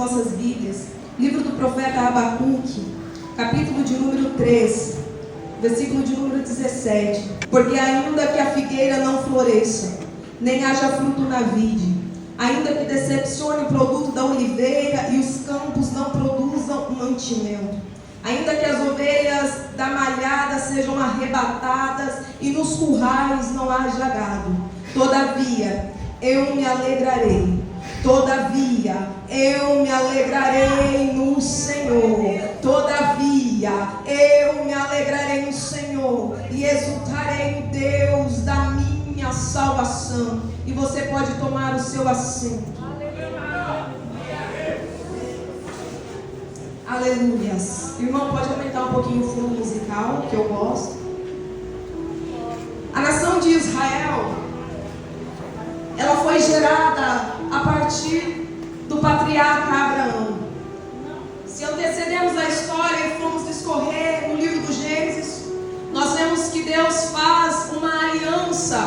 vossas Bíblias, livro do profeta Abacuque, capítulo de número 3, versículo de número 17. Porque ainda que a figueira não floresça, nem haja fruto na vide, ainda que decepcione o produto da oliveira e os campos não produzam mantimento, ainda que as ovelhas da malhada sejam arrebatadas e nos currais não haja gado, todavia eu me alegrarei. Todavia eu me alegrarei no Senhor. Todavia eu me alegrarei no Senhor e exultarei no Deus da minha salvação. E você pode tomar o seu assento. Aleluias. Irmão, pode aumentar um pouquinho o fundo musical, que eu gosto. A nação de Israel, ela foi gerada a partir do patriarca Abraão. Se antecedemos a história e formos discorrer no livro do Gênesis, nós vemos que Deus faz uma aliança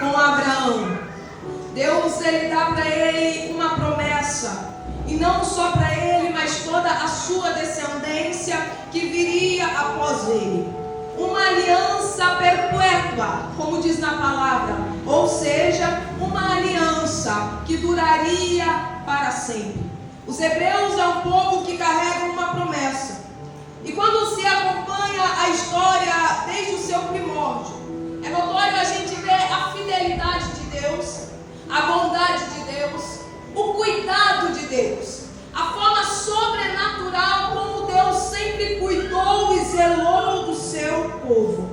com Abraão. Deus, ele dá para ele uma promessa, e não só para ele, mas toda a sua descendência que viria após ele. Uma aliança perpétua, como diz na palavra, ou seja, uma aliança que duraria para sempre. Os hebreus é um povo que carrega uma promessa, e quando se acompanha a história desde o seu primórdio, é notório a gente ver a fidelidade de Deus, a bondade de Deus, o cuidado de Deus, a forma sobrenatural como Deus sempre cuidou e zelou do seu povo.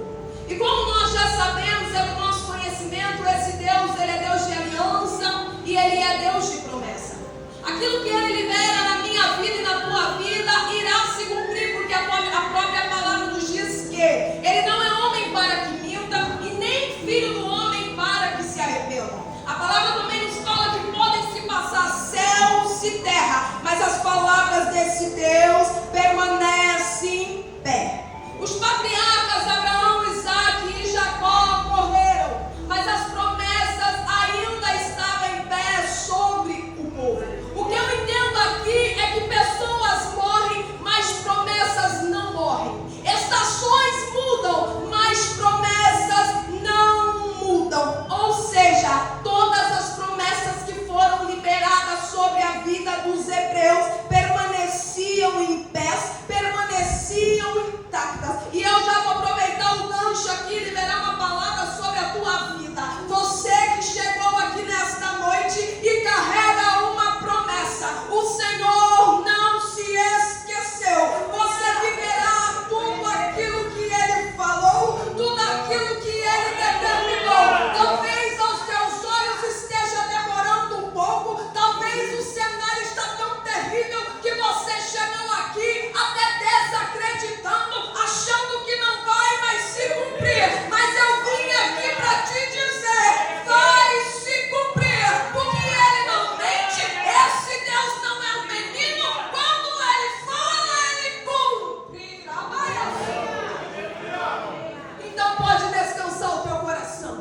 E como nós já sabemos, é do nosso conhecimento, esse Deus, ele é Deus de aliança e ele é Deus de promessa. Aquilo que ele libera na minha vida e na tua vida irá se cumprir, porque a própria palavra nos diz que ele não é homem para que minta e nem filho do homem para que se arrependa. A palavra também nos fala que podem se passar céus e terra, mas as palavras desse Deus permanecem em pé. Os patriarcas Abraão, Isaac e Jacó morreram, mas as promessas ainda estavam em pé sobre o povo. O que eu entendo aqui é que pessoas morrem, mas promessas não morrem. Estações mudam, mas promessas não mudam. Ou seja, todas as promessas que foram liberadas sobre a vida dos hebreus permaneciam em pé, permaneciam intactas. E eu já vou aproveitar o gancho aqui e liberar uma palavra sobre a tua vida. Você que chegou aqui nesta noite e carrega uma promessa, o Senhor não se esqueceu. Você viverá tudo aquilo que Ele falou, tudo aquilo que Ele determinou. Talvez aos teus olhos esteja demorando um pouco, talvez o cenário está tão terrível que você chegou aqui até desacreditando, achando que não vai mais se cumprir. Mas eu vim aqui para te dizer, vai se cumprir, porque Ele não mente. Esse Deus não é um menino, quando Ele fala, Ele cumpre. Então pode descansar o teu coração.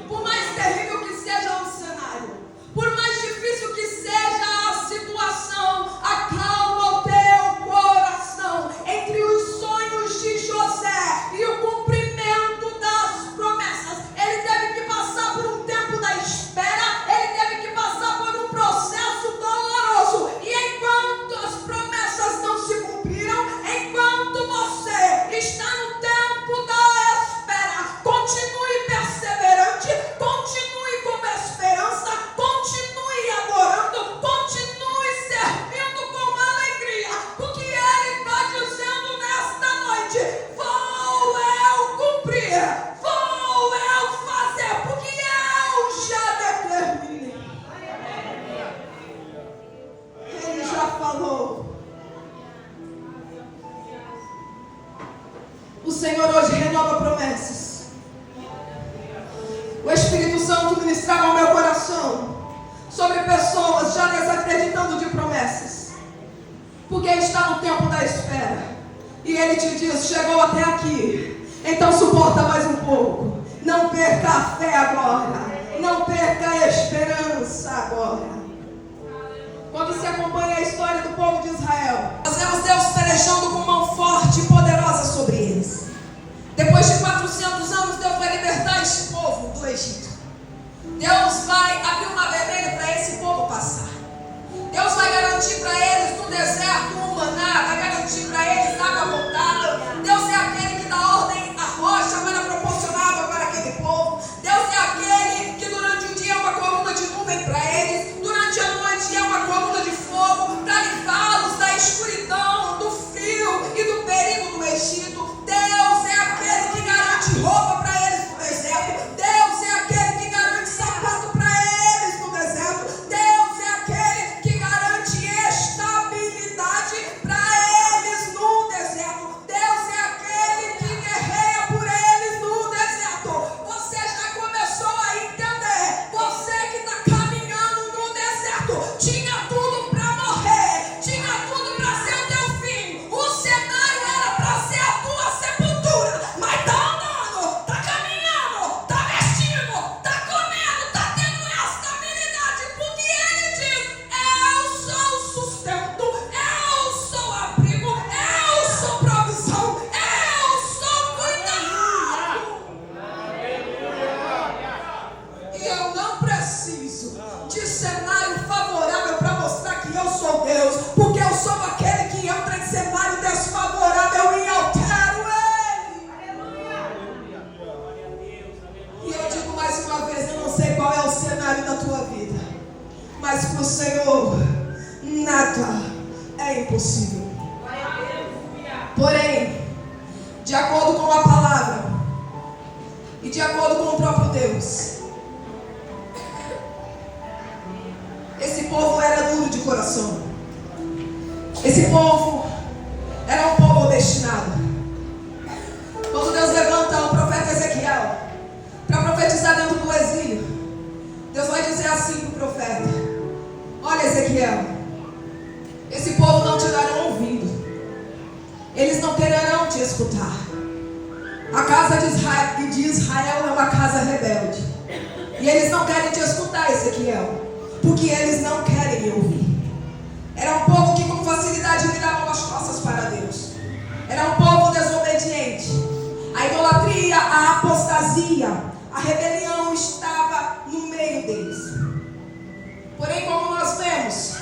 Por mais terrível que seja o cenário, por mais difícil que seja a situação, acalma o teu coração. Entre os sonhos de José e o cumprimento das promessas, ele teve que passar por um tempo da espera, ele teve que passar por um processo doloroso. E enquanto as promessas não se cumpriram, enquanto você está no tempo da espera, continue perseverante, continue com esperança, continue adorando, continue servindo com alegria, porque Ele está dizendo nesta noite, vou eu cumprir, vou eu fazer, porque eu já determinei. Ele já falou. O Senhor hoje renova promessas. O Espírito Santo ministrava ao meu coração sobre pessoas já desacreditando de promessas, porque está no tempo da espera. E Ele te diz, chegou até aqui, então suporta mais um pouco. Não perca a fé agora, não perca a esperança agora. Quando se acompanha a história do nada é impossível. Porém, de acordo com a palavra e de acordo com o próprio Deus, esse povo era duro de coração. Esse povo era um povo obstinado. Quando Deus levanta o profeta Ezequiel para profetizar dentro do exílio, Deus vai dizer assim para o profeta: olha, Ezequiel, esse povo não te dará ouvido, eles não quererão te escutar. A casa de Israel é uma casa rebelde, e eles não querem te escutar, Ezequiel, porque eles não querem me ouvir. Era um povo que com facilidade viravam as costas para Deus. Era um povo desobediente. A idolatria, a apostasia, a rebelião estava no meio deles. Porém, como nós vemos,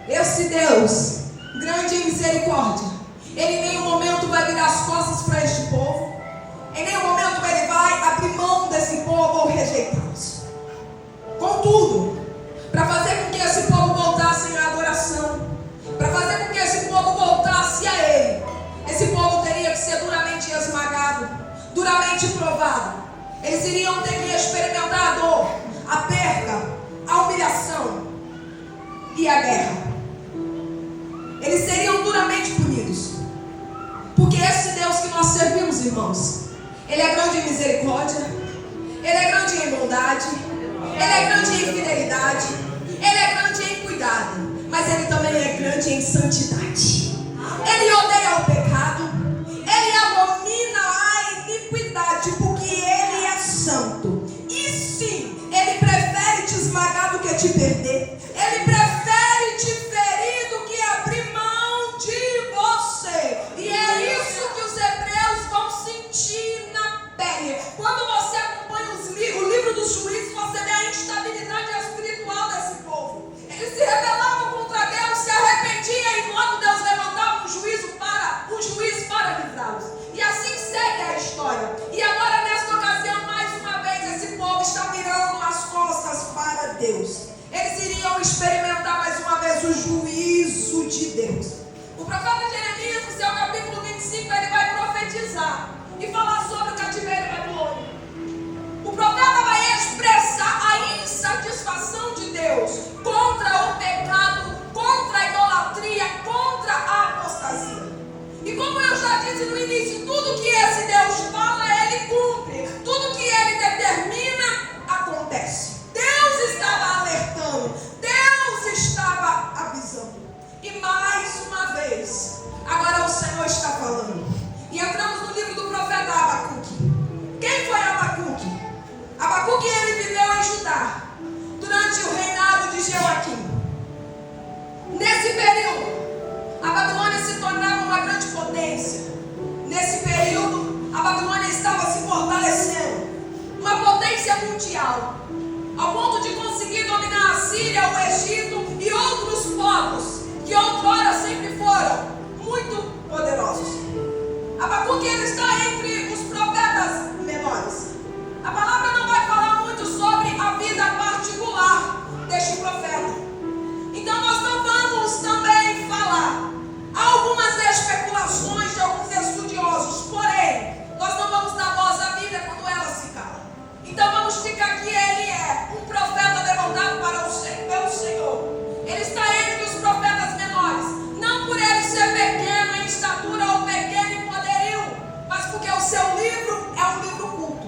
esse Deus, grande em misericórdia, Ele em nenhum momento vai virar as costas para este povo. Em nenhum momento Ele vai abrir mão desse povo ou rejeitá-los. Contudo, para fazer com que esse povo voltasse à adoração, para fazer com que esse povo voltasse a Ele, esse povo teria que ser duramente esmagado, duramente provado. Eles iriam ter que experimentar a dor, a perda, a humilhação e a guerra. Eles seriam duramente punidos, porque esse Deus que nós servimos, irmãos, Ele é grande em misericórdia, Ele é grande em bondade, Ele é grande em fidelidade, Ele é grande em cuidado, mas Ele também é grande em santidade. Ele odeia o pecado, Ele abomina a iniquidade, porque Ele é santo. E sim, Ele prefere te esmagar do que te perder. Ele prefere te ferir do que abrir mão de você. E é isso que os hebreus vão sentir na pele. Quando você acompanha o livro dos Juízes, você vê a instabilidade espiritual desse povo. Eles se rebelavam contra Deus, se arrependiam e logo Deus levantava um juiz para livrá-los. E assim segue a história. E agora, nesta ocasião, mais uma vez, esse povo está virando as costas para Deus. Eles iriam experimentar mais uma vez o juízo de Deus. O profeta Jeremias, no seu capítulo 25, ele vai profetizar e falar sobre o cativeiro babilônico. O profeta vai expressar a insatisfação de Deus contra o pecado, contra a idolatria, contra a apostasia. E como eu já disse no início, tudo que esse Deus fala, Ele cumpre. Tudo que Ele determina, acontece. Deus estava alertando, Deus estava avisando. E mais uma vez, agora o Senhor está falando. E entramos no livro do profeta Abacuque. Quem foi Abacuque? Abacuque, ele viveu em Judá durante o reinado de Joaquim. Nesse período, a Babilônia se tornava uma grande potência. Nesse período, a Babilônia estava se fortalecendo, uma potência mundial, ao ponto de conseguir dominar a Síria, o Egito e outros povos que outrora sempre foram muito poderosos. Abacuque, ele está entre os profetas menores. A palavra não vai falar muito sobre a vida particular deste profeta. Então nós não vamos também falar. Há algumas especulações de alguns estudiosos, porém, nós não vamos dar voz à Bíblia quando ela se cala. Então vamos ficar que ele é um profeta levantado pelo Senhor. Ele está entre os profetas menores, não por ele ser pequeno em estatura ou pequeno em poderio, mas porque o seu livro é um livro culto.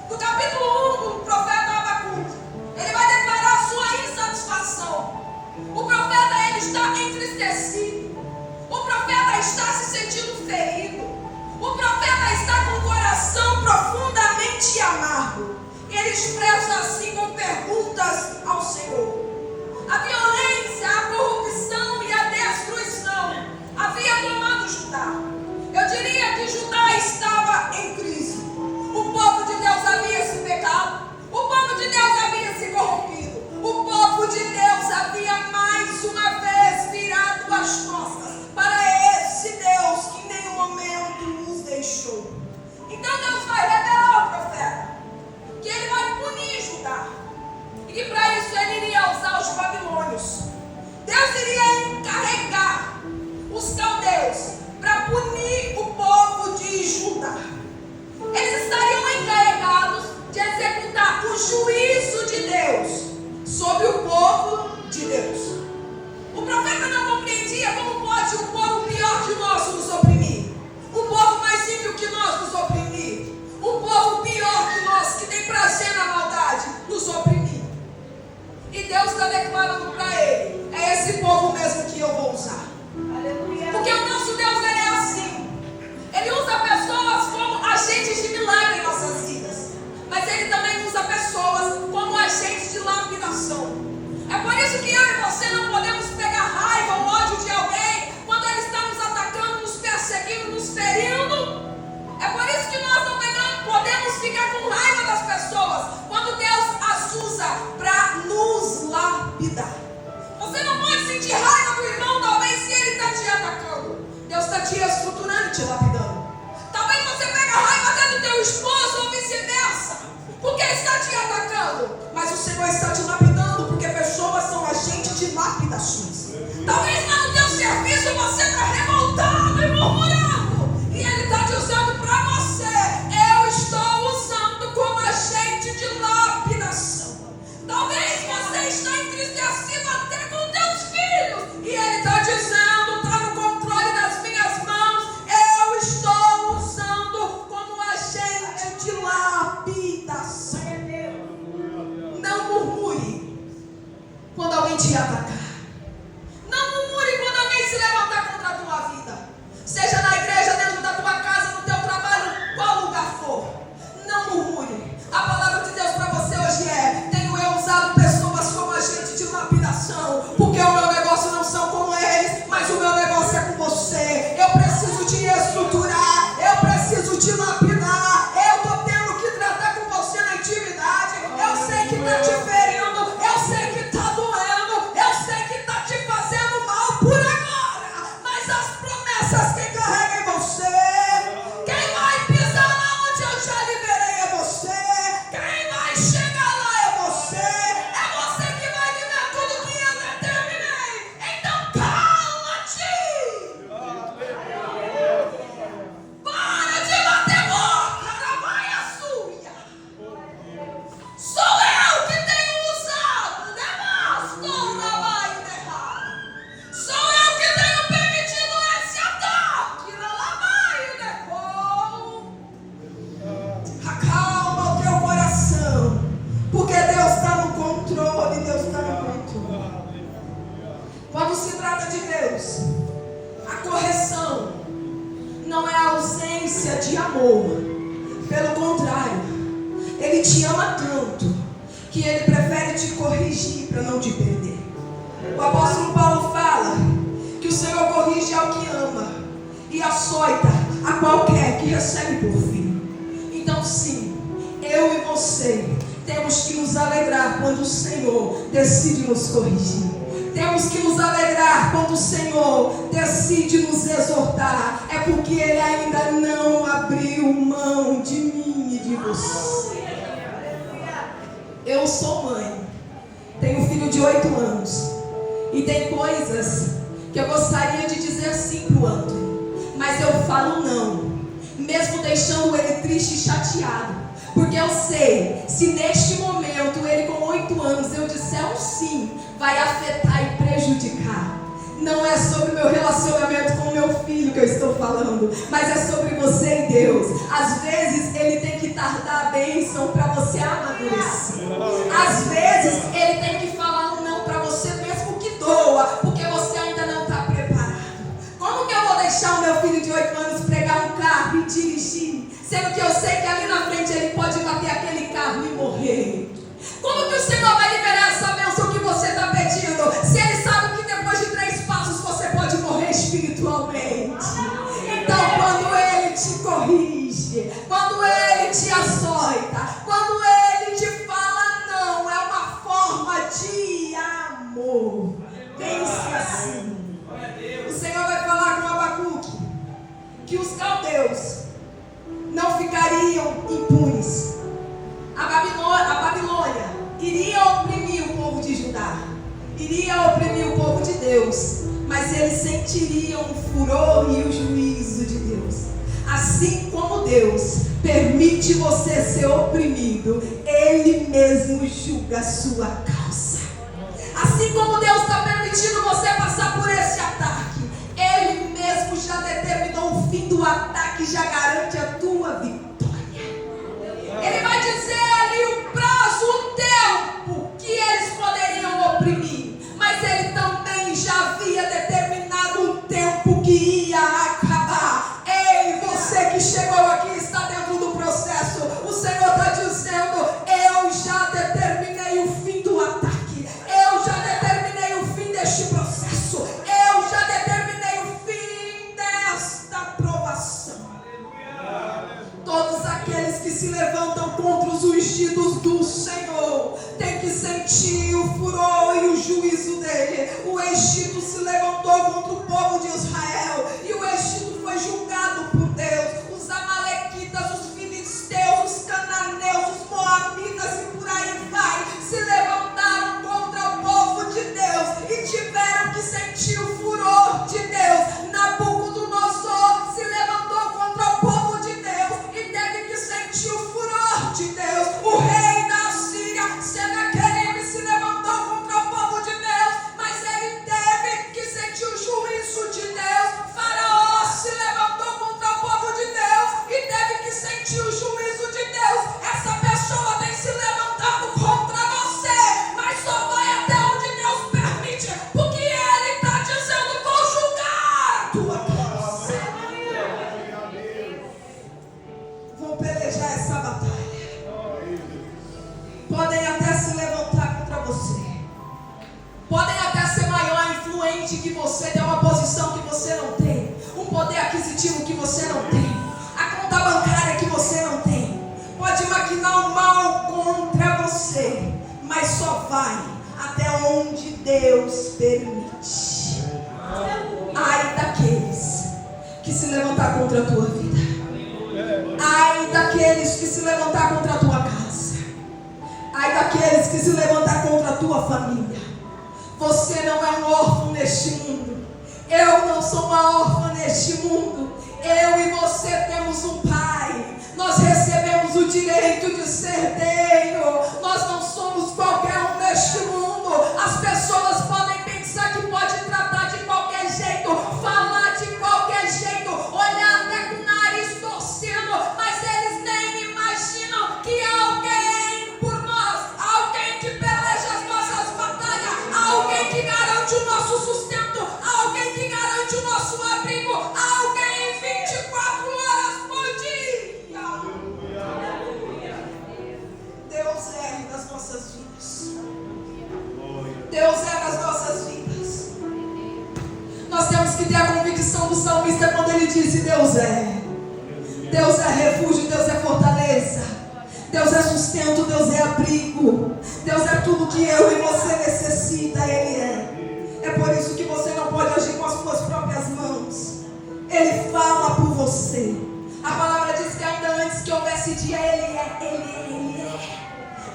No capítulo 1 do profeta Abacuque, ele vai declarar sua insatisfação. O profeta, ele está entristecido. O profeta está se sentindo ferido. O profeta está com o coração profundamente amargo. Ele expressa assim com perguntas ao Senhor. A violência, a corrupção e a destruição havia tomado Judá. Eu diria que Judá estava em crise. O povo de Deus havia se pecado. O povo de Deus havia se corrompido. O povo de Deus havia mais uma vez virado as costas para esse Deus que em nenhum momento nos deixou. Então Deus vai revelar ao profeta que ele vai punir Judá. E que para isso ele iria usar os babilônios. Deus iria encarregar amor. Pelo contrário, Ele te ama tanto que Ele prefere te corrigir para não te perder. O apóstolo Paulo fala que o Senhor corrige ao que ama e açoita a qualquer que recebe por filho. Então sim, eu e você temos que nos alegrar quando o Senhor decide nos corrigir. Temos que nos alegrar quando o Senhor decide nos exortar. É porque Ele ainda não abriu mão de mim e de você. Eu sou mãe, tenho um filho de 8 anos. E tem coisas que eu gostaria de dizer sim pro Antônio, mas eu falo não, mesmo deixando ele triste e chateado. Porque eu sei, se neste momento ele com 8 anos eu disser um sim, vai afetar e prejudicar. Não é sobre o meu relacionamento com o meu filho que eu estou falando, mas é sobre você e Deus. Às vezes Ele tem que tardar a bênção para você amadurecer. Às vezes Ele tem que falar um não para você, mesmo que doa, porque você ainda não está preparado. Como que eu vou deixar o meu filho de 8 anos pegar um carro e dirigir, sendo que eu sei que ali na frente ele pode bater aquele carro e morrer? Como que o Senhor vai liberar essa bênção que você está pedindo, se Ele sabe que depois de 3 passos você pode morrer espiritualmente? Então, quando Ele te corrige, quando Ele te açoita, quando Ele te fala não, é uma forma de amor. Pense assim. O Senhor vai falar com Abacuque que os caldeus não ficariam impunes. A Babilônia iria oprimir o povo de Judá, iria oprimir o povo de Deus, mas eles sentiriam o furor e o juízo de Deus. Assim como Deus permite você ser oprimido, Ele mesmo julga a sua causa. Assim como Deus está permitindo você passar por esse ataque, Ele mesmo já determinou o fim do ataque, já garante a tua vitória. Ele vai dizer ali o prazo, o tempo que eles poderiam oprimir, mas Ele também já havia determinado um tempo que ia acabar. Ei, você que chegou aqui está dentro do processo. O Senhor está dizendo: eu já determinei o fim do ataque, eu já determinei o fim deste processo, eu já determinei o fim desta provação. Todos aqueles que se levantam contra os ungidos do Senhor têm que sentir o furor e o juízo dele. O Egito se levantou contra o povo de Israel e o Egito foi julgado por Deus. Os amalequitas, os filisteus, os cananeus, os moabitas e por aí vai, se levantaram contra o povo de Deus e tiveram que sentir o furor de Deus. Nabucodonosor se levantou contra o povo de Deus e teve que sentir o furor de Deus. O rei da Síria, Senaqueribe, se levantou contra o povo de Deus, mas ele teve que sentir o juízo de Deus. Faraó se levantou contra o povo de Deus e teve que sentir o juízo de Deus. Essa pessoa tem se levantado contra você, mas só vai até onde Deus permite, porque Ele está dizendo: vou julgar a tua causa. Vou pelejar essa batalha. Podem até se levantar contra você, podem até ser maior influente que você, ter uma posição que você não tem, um poder aquisitivo que você não tem, a conta bancária que você não tem, pode maquinar o mal contra você, mas só vai até onde Deus permite. Ai daqueles que se levantar contra a tua vida, ai daqueles que se levantar contra a tua casa, ai daqueles que se levantar contra a tua família. Você não é um órfão neste mundo, eu não sou uma órfã neste mundo. Eu e você temos um Pai, nós recebemos o direito de ser herdeiro, nós não somos qualquer um neste mundo. As pessoas podem pensar que pode tratar de qualquer jeito, falar de qualquer jeito, olhar até com o nariz torcendo, mas eles nem imaginam que há alguém por nós, alguém que peleja as nossas batalhas, alguém que garante o nosso sustento, alguém que garante o nosso abrigo, alguém 24 horas por dia. temos que ter a convicção do salmista quando ele disse: Deus é refúgio, Deus é fortaleza, Deus é sustento, Deus é abrigo, Deus é tudo que eu e você necessita, Ele é. É por isso que você não pode agir com as suas próprias mãos. Ele fala por você. A palavra diz que ainda antes que houvesse dia, Ele é.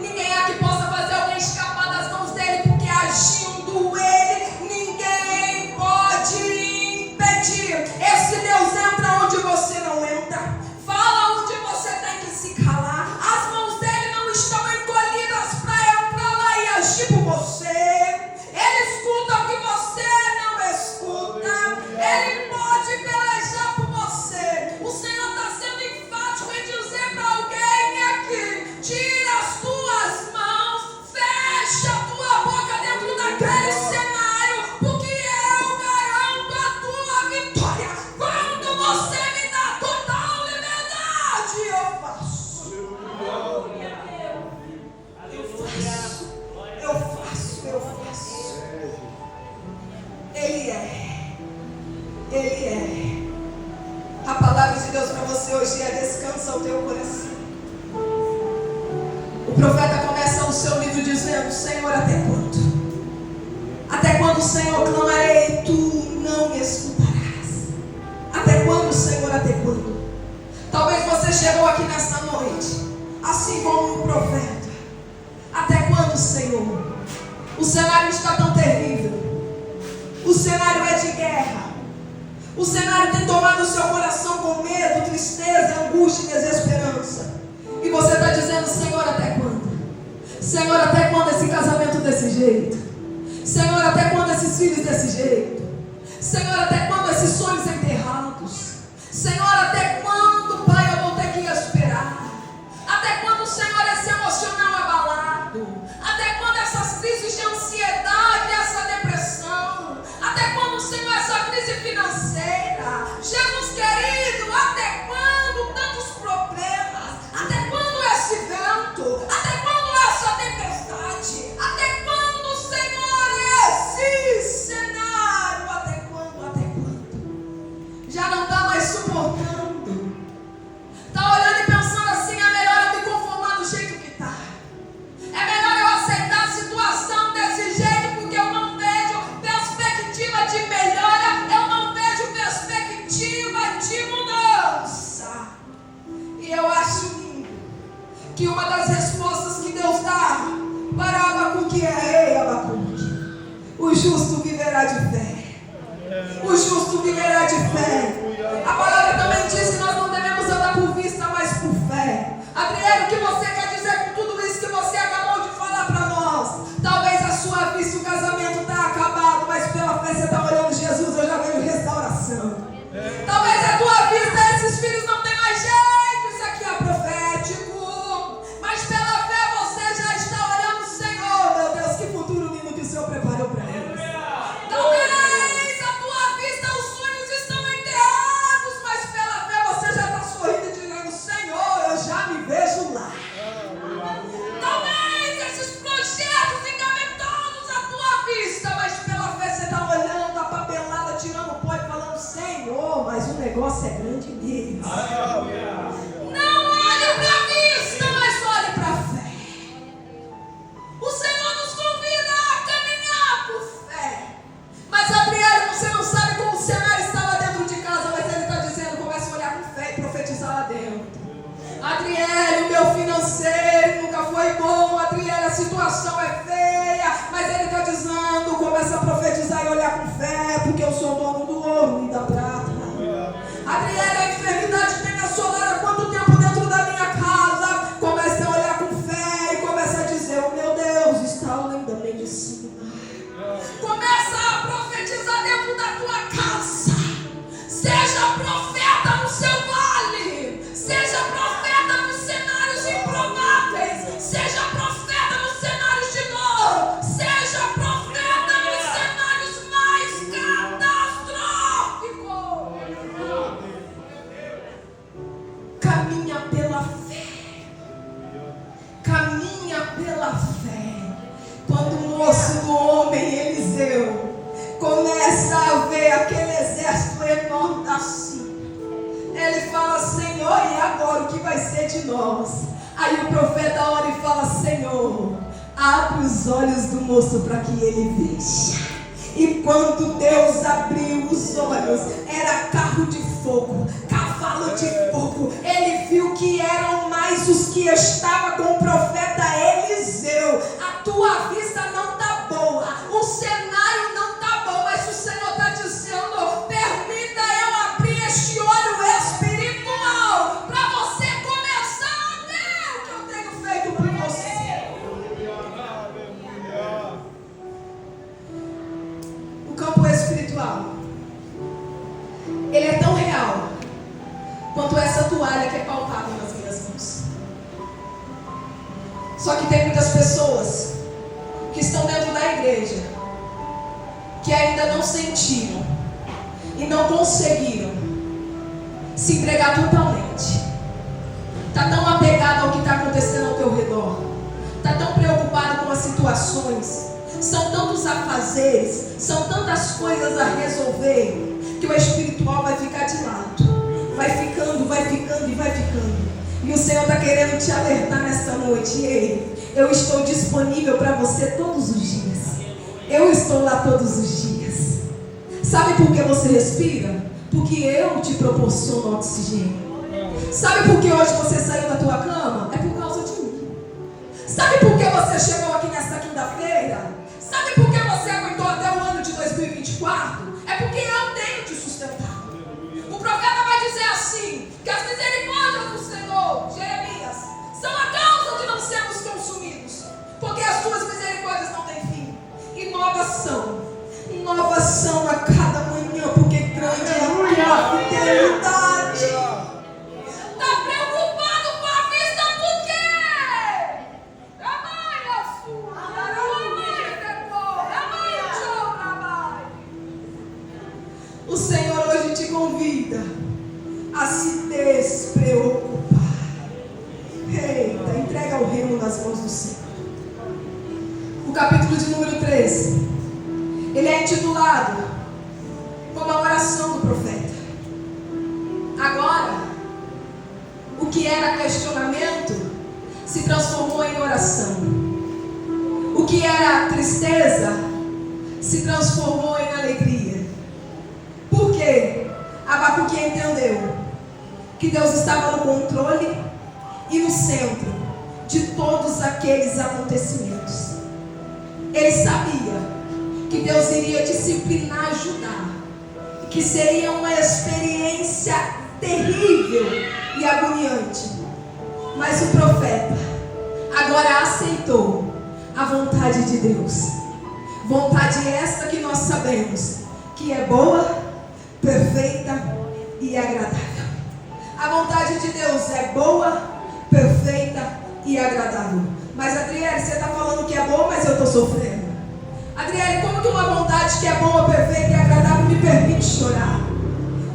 Ninguém há que possa fazer alguém escapar das mãos dEle, porque agindo Ele, ninguém pode impedir. Esse Deus entra onde você não entra, fala onde você tem que se calar. As mãos dEle não estão encolhidas para entrar lá e agir por você. Ele escuta o que você não escuta. Ele pode pelejar por você. O Senhor está sendo enfático em dizer para alguém aqui: tira as tuas mãos, fecha a tua boca dentro daquele cenário, porque eu garanto a tua vitória. Quando você me dá total liberdade, eu faço. Eu faço. Ele é. A palavra de Deus para você hoje é: descansa o teu coração. O profeta começa o seu livro dizendo: Senhor, até quando? Até quando, Senhor, clamarei, tu não me escutarás? Até quando, Senhor, até quando? Talvez você chegou aqui nesta noite, assim como o profeta. Até quando, Senhor? O cenário está tão terrível. O cenário é de guerra. O cenário tem tomado o seu coração com medo, tristeza, angústia e desesperança. E você está dizendo: Senhor, até quando? Senhor, até quando esse casamento desse jeito? Senhor, até quando esses filhos desse jeito? Senhor, até quando esses sonhos enterrados? Senhor, até quando, Pai, eu vou ter que esperar? Até quando, Senhor, esse emocional abalado? Até quando essas crises de ansiedade, essa depressão? Até quando, Senhor, essa crise financeira? Jesus querido, até quando tantos problemas? Até quando esse vento? Até quando essa tempestade? Até quando, Senhor, esse cenário? Até quando? Já não está mais suportando. Está olhando e pensando assim: é melhor eu me conformar do jeito que está. É melhor eu aceitar a situação desse jeito, porque eu não vejo perspectiva de melhora, eu não vejo perspectiva de mudança. E eu acho lindo que uma das respostas que Deus dá para Abacuque é: ei, Abacuque, o justo viverá de fé. O justo viverá de fé. A palavra também diz que nós não devemos andar por vista, mas por fé. Adriano, o que você quer dizer com tudo isso que você acabou de falar para nós? Talvez a sua vista, o casamento está acabado, mas pela fé você está olhando Jesus, eu já vejo restauração. Talvez a tua vista, esses filhos não tem mais jeito, isso aqui é profético, mas pela fé você já está olhando: Senhor, meu Deus, que futuro lindo que o Senhor preparou para eles. Talvez a tua vista, os sonhos estão enterrados, mas pela fé você já está sorrindo e dizendo: Senhor, eu já me vejo lá. Talvez esses projetos engavetados à tua vista, mas pela fé você está olhando a papelada, tirando o pó e falando: Senhor, mas o negócio é grande mesmo. Não olhe para a vista, mas olhe para a fé. O Senhor nos convida a caminhar por fé. Mas, Adriano, você não sabe como o cenário está lá dentro de casa, mas Ele está dizendo: comece a olhar com fé e profetizar lá dentro. Adriano, o meu financeiro nunca foi bom. Adriano, a situação é feia, mas Ele está dizendo: comece a profetizar e olhar com fé, porque eu sou dono do ouro e da prata. Adriano, a enfermidade tem assolado há quanto tempo dentro da minha casa? Comece a olhar com fé e comece a dizer: o meu Deus está além da medicina. Começa a profetizar dentro da tua casa. Seja profeta no seu vale. Seja profeta nos cenários improváveis. Seja profeta nos cenários de dor. Seja profeta nos cenários mais catastróficos. Caminha pela fé. Caminha pela fé. Quando o moço do homem Eliseu começa a ver aquele de nós. Aí o profeta ora e fala: Senhor, abre os olhos do moço para que ele veja. E quando Deus abriu os olhos, era carro de fogo, cavalo de fogo. Ele viu que eram mais os que estavam com o profeta Eliseu. A tua vista não está boa, o cenário não está bom, mas o Senhor está dizendo: permita eu abrir este olho espiritual para você começar a ver o que eu tenho feito por você. O campo espiritual, ele é tão real quanto essa toalha que é palpável nas minhas mãos. Só que tem muitas pessoas que estão dentro da igreja que ainda não sentiram e não conseguiram se entregar totalmente. Está tão apegado ao que está acontecendo ao teu redor, está tão preocupado com as situações, são tantos afazeres, são tantas coisas a resolver, que o espiritual vai ficar de lado, vai ficando e vai ficando. E o Senhor está querendo te alertar nesta noite: ei, eu estou disponível para você todos os dias. Eu estou lá todos os dias. Sabe por que você respira? Porque eu te proporciono oxigênio. Sabe por que hoje você saiu da tua cama? É por causa de mim. Sabe por que você chegou aqui nesta quinta-feira? Sabe por que você aguentou até o ano de 2024? É porque eu tenho te sustentado. O profeta vai dizer assim, que as misericórdias do Senhor, Jeremias, são a causa de não sermos consumidos, porque as tuas misericórdias não têm fim. E novas são a cada manhã, porque grande é a tua fidelidade. Está preocupado com a vista por quê? O Senhor hoje te convida a se despreocupar. Eita, entrega o reino nas mãos do Senhor. O capítulo de número 13, ele é intitulado como a oração do profeta. Agora, o que era questionamento se transformou em oração. O que era tristeza se transformou em alegria. Por quê? Abacuque entendeu que Deus estava no controle e no centro de todos aqueles acontecimentos. Ele sabia que Deus iria disciplinar Judá, que seria uma experiência terrível e agoniante. Mas o profeta agora aceitou a vontade de Deus. Vontade esta que nós sabemos que é boa, perfeita e agradável. A vontade de Deus é boa, perfeita e agradável. Mas Adriele, você está falando que é boa, mas eu estou sofrendo. Adriele, como que uma vontade que é boa, perfeita e agradável me permite chorar?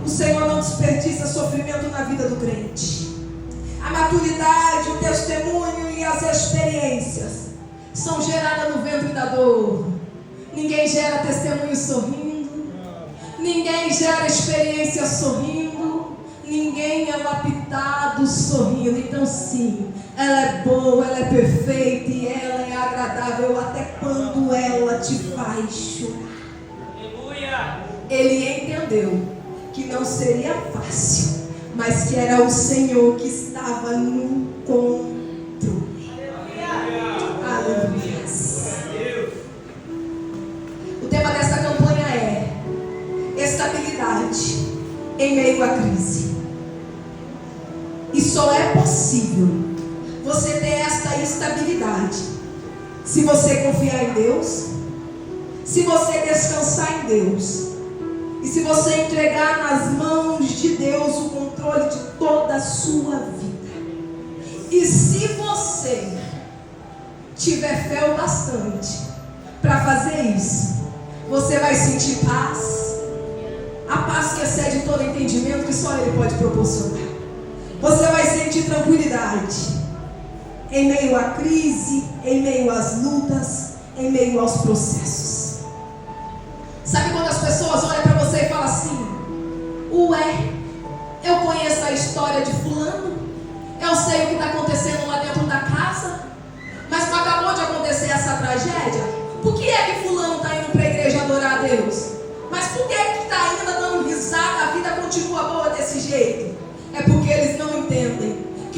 O Senhor não desperdiça sofrimento na vida do crente. A maturidade, o testemunho e as experiências são geradas no ventre da dor. Ninguém gera testemunho sorrindo, ninguém gera experiência sorrindo, ninguém é lapidado sorrindo. Então sim, ela é boa, ela é perfeita e ela é agradável até quando ela te faz chorar. Aleluia! Ele entendeu que não seria fácil, mas que era o Senhor que estava no controle. Aleluia! O tema desta campanha é estabilidade em meio à crise. E só é possível você ter esta estabilidade se você confiar em Deus, se você descansar em Deus e se você entregar nas mãos de Deus o controle de toda a sua vida. E se você tiver fé o bastante para fazer isso, você vai sentir paz, a paz que excede todo entendimento que só Ele pode proporcionar. Você vai sentir tranquilidade em meio à crise, em meio às lutas, em meio aos processos. Sabe quando as pessoas olham para você e falam assim: ué, eu conheço a história de fulano, eu sei o que está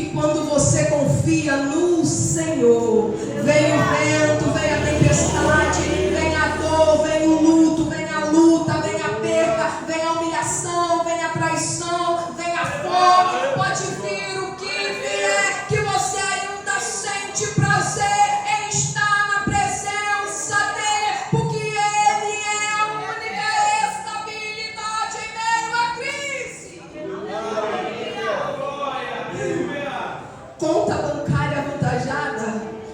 que quando você confia no Senhor, vem o vento, vem a tempestade, vem a dor, vem o luto, vem a luta, vem a perda, vem a humilhação, vem a traição, vem a fome, pode vir o que vier, que você ainda sente prazer em estar na presença dele, porque ele é a única estabilidade em meio à crise. Conta bancária avantajada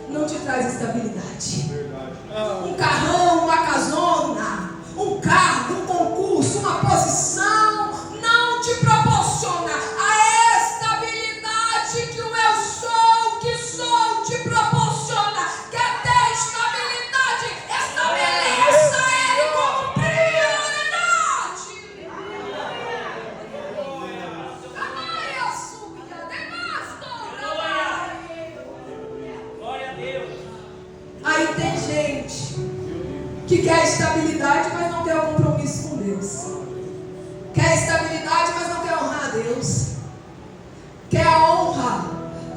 não te traz estabilidade. Um carrão, uma casona, um cargo, um concurso, uma posição não te proporciona a estabilidade que o eu sou, que sou, te proporciona. Quer ter estabilidade? Estabeleça ele como prioridade. Aí tem gente que quer estabilidade, mas não quer o compromisso com Deus. Quer estabilidade, mas não quer honrar a Deus. Quer a honra,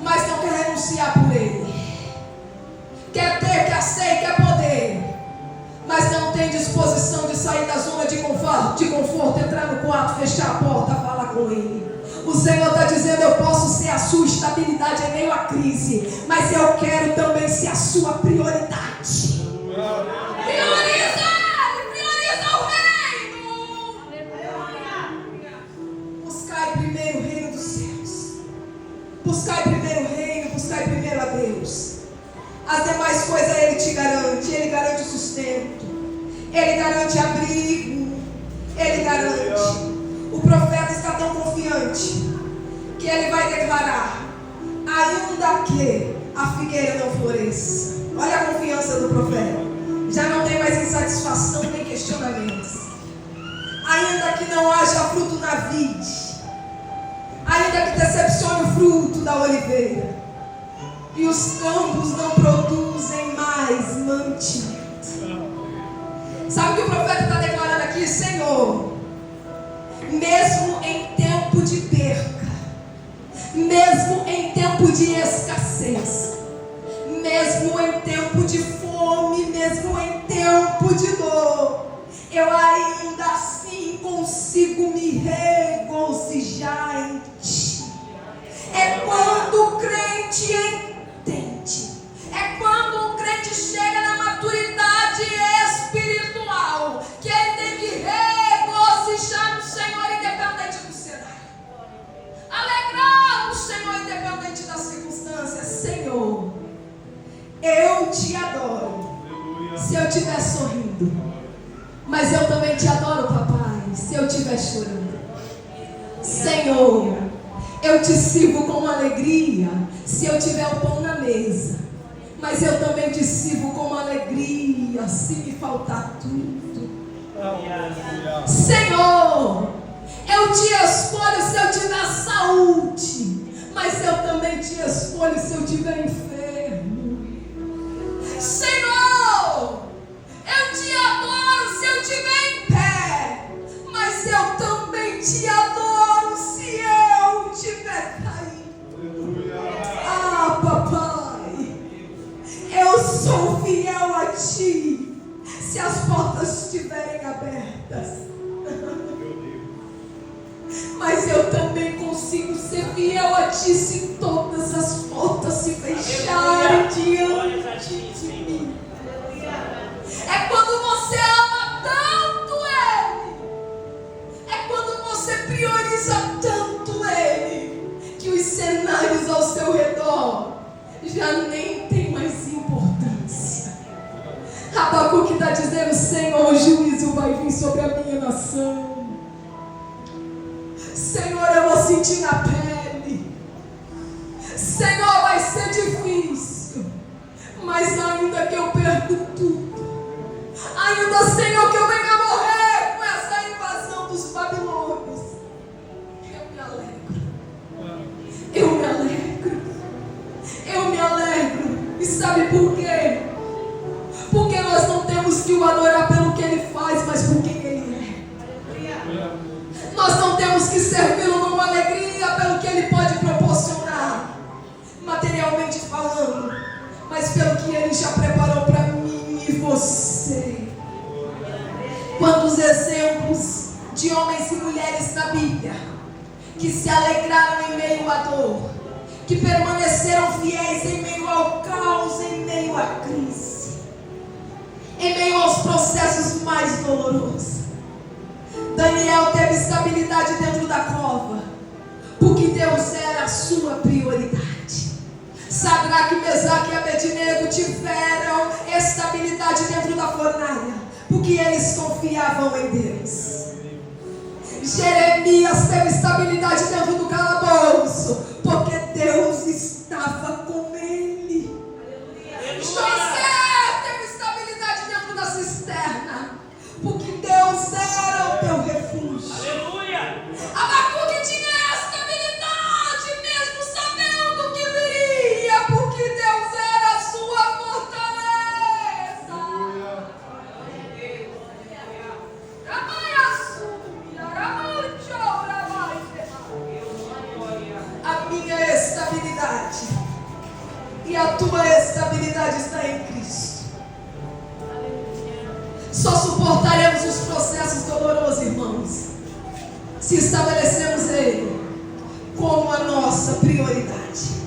mas não quer renunciar por Ele. Quer ter, quer ser, quer poder, mas não tem disposição de sair da zona de conforto, entrar no quarto, fechar a porta, falar com Ele. O Senhor está dizendo: eu posso ser a sua estabilidade em meio à crise, mas eu quero também ser a sua prioridade. Prioriza o reino. Buscai primeiro o reino dos céus. Buscai primeiro o reino, buscai primeiro a Deus. As demais coisas Ele te garante. Ele garante o sustento, Ele garante abrigo, Ele garante. O profeta está tão confiante que ele vai declarar: ainda que a figueira não floresça. Olha a confiança do profeta. Já não tem mais insatisfação nem questionamentos. Ainda que não haja fruto na vide, ainda que decepcione o fruto da oliveira, e os campos não produzem mais mantimento. Sabe o que o profeta está declarando aqui? Senhor, mesmo em tempo de perca, mesmo em tempo de escassez, mesmo em tempo de fome, mesmo em tempo de dor, eu ainda assim consigo me regozijar em Ti. É quando o crente entende, é quando o crente chega na maturidade espiritual, que ele tem que regozijar no Senhor independente do cenário, alegrar no Senhor independente das circunstâncias. Senhor, eu te adoro se eu estiver sorrindo, mas eu também te adoro, papai, se eu estiver chorando. Senhor, eu te sirvo com alegria se eu tiver o pão na mesa, mas eu também te sirvo com alegria se me faltar tudo. Senhor, eu te escolho se eu tiver saúde, mas eu também te escolho se eu tiver enfermo. Senhor, eu te adoro se eu estiver em pé, mas eu também te adoro se eu estiver caído. Ah, papai, eu sou fiel a Ti se as portas estiverem abertas, mas eu também consigo ser fiel a Ti se todas as portas se fecharem diante de mim. É quando você ama tanto Ele, é quando você prioriza tanto Ele, que os cenários ao seu redor já nem tem mais importância. Abacuque está dizendo: Senhor, o juízo vai vir sobre a minha nação. Senhor, eu vou sentir na pele. Senhor, vai ser difícil, mas ainda que eu perco tudo, ainda, Senhor, que eu venha morrer com essa invasão dos babilônios, eu me alegro. Eu me alegro. Eu me alegro. E sabe por quê? Porque nós não temos que o adorar pelo que Ele faz, mas por quem Ele é. Nós não temos que servi-lo com alegria pelo que Ele pode proporcionar, já preparou para mim e você. Quantos exemplos de homens e mulheres na Bíblia que se alegraram em meio à dor, que permaneceram fiéis em meio ao caos, em meio à crise, em meio aos processos mais dolorosos. Daniel teve estabilidade dentro da cova, porque Deus era a sua prioridade. Sadraque, Mesaque e Abednego tiveram estabilidade dentro da fornalha, porque eles confiavam em Deus. Jeremias teve estabilidade dentro do calabouço, porque Deus estava com ele. José teve estabilidade dentro da cisterna, porque Deus era o teu refúgio. Aleluia! Abacuque tinha estabilidade mesmo sabendo que viria, porque Deus era a sua fortaleza. A minha estabilidade e a tua estabilidade está em Cristo. Só suportaremos os processos dolorosos, irmãos, se estabelecemos Ele como a nossa prioridade.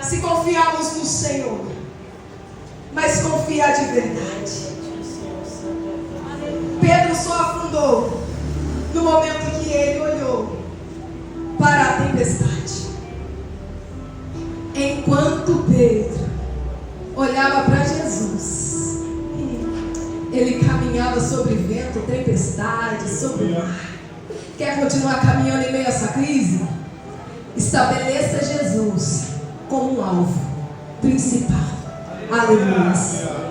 Se confiarmos no Senhor, mas confiar de verdade. Pedro só afundou no momento em que ele olhou para a tempestade. Enquanto Pedro olhava para Jesus, ele caminhava sobre vento, tempestade, sobre o mar. Quer continuar caminhando em meio a essa crise? Estabeleça Jesus como um alvo principal. Aleluia.